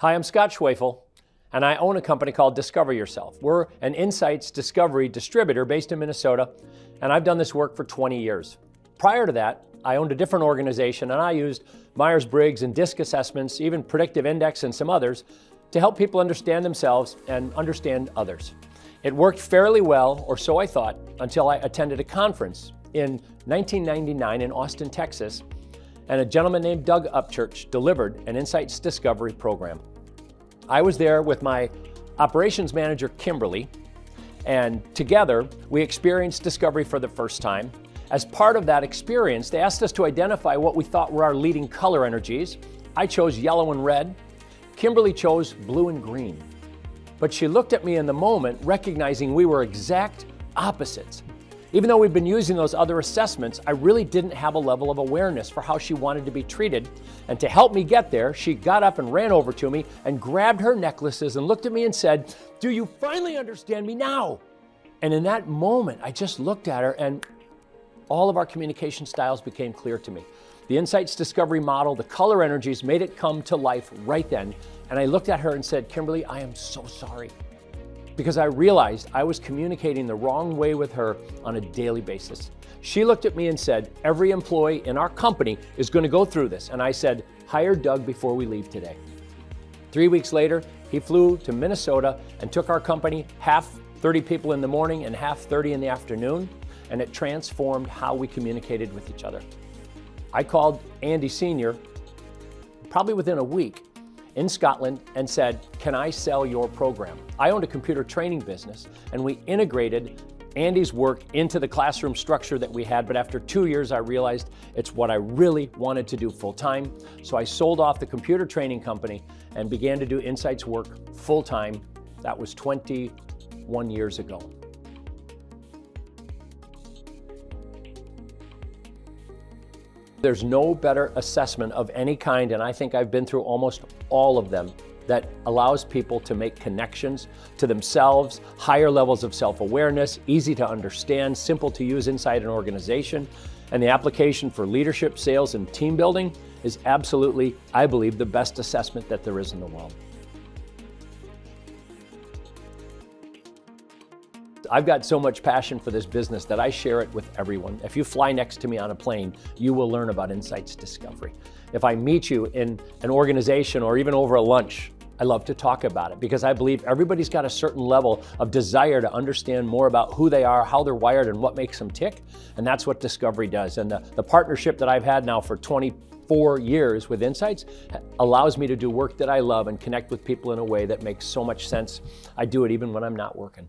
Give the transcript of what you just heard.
Hi, I'm Scott Schwefel, and I own a company called Discover Yourself. We're an insights discovery distributor based in Minnesota, and I've done this work for 20 years. Prior to that, I owned a different organization, and I used Myers-Briggs and DISC assessments, even predictive index and some others, to help people understand themselves and understand others. It worked fairly well, or so I thought, until I attended a conference in 1999 in Austin, Texas, and a gentleman named Doug Upchurch delivered an insights discovery program. I was there with my operations manager, Kimberly, and together we experienced discovery for the first time. As part of that experience, they asked us to identify what we thought were our leading color energies. I chose yellow and red. Kimberly chose blue and green. But she looked at me in the moment, recognizing we were exact opposites. Even though we've been using those other assessments, I really didn't have a level of awareness for how she wanted to be treated. And to help me get there, she got up and ran over to me and grabbed her necklaces and looked at me and said, "Do you finally understand me now?" And in that moment, I just looked at her and all of our communication styles became clear to me. The insights discovery model, the color energies made it come to life right then. And I looked at her and said, "Kimberly, I am so sorry." Because I realized I was communicating the wrong way with her on a daily basis. She looked at me and said, "Every employee in our company is going to go through this." And I said, "Hire Doug before we leave today." 3 weeks later, he flew to Minnesota and took our company half 30 people in the morning and half 30 in the afternoon, and it transformed how we communicated with each other. I called Andy Sr. probably within a week in Scotland and said, "Can I sell your program?" I owned a computer training business, and we integrated Andy's work into the classroom structure that we had, but after 2 years I realized it's what I really wanted to do full time. So I sold off the computer training company and began to do insights work full time. That was 21 years ago. There's no better assessment of any kind, and I think I've been through almost all of them, that allows people to make connections to themselves, higher levels of self-awareness, easy to understand, simple to use inside an organization. And the application for leadership, sales, and team building is absolutely, I believe, the best assessment that there is in the world. I've got so much passion for this business that I share it with everyone. If you fly next to me on a plane, you will learn about insights discovery. If I meet you in an organization or even over a lunch, I love to talk about it because I believe everybody's got a certain level of desire to understand more about who they are, how they're wired, and what makes them tick. And that's what discovery does. And the partnership that I've had now for 24 years with Insights allows me to do work that I love and connect with people in a way that makes so much sense. I do it even when I'm not working.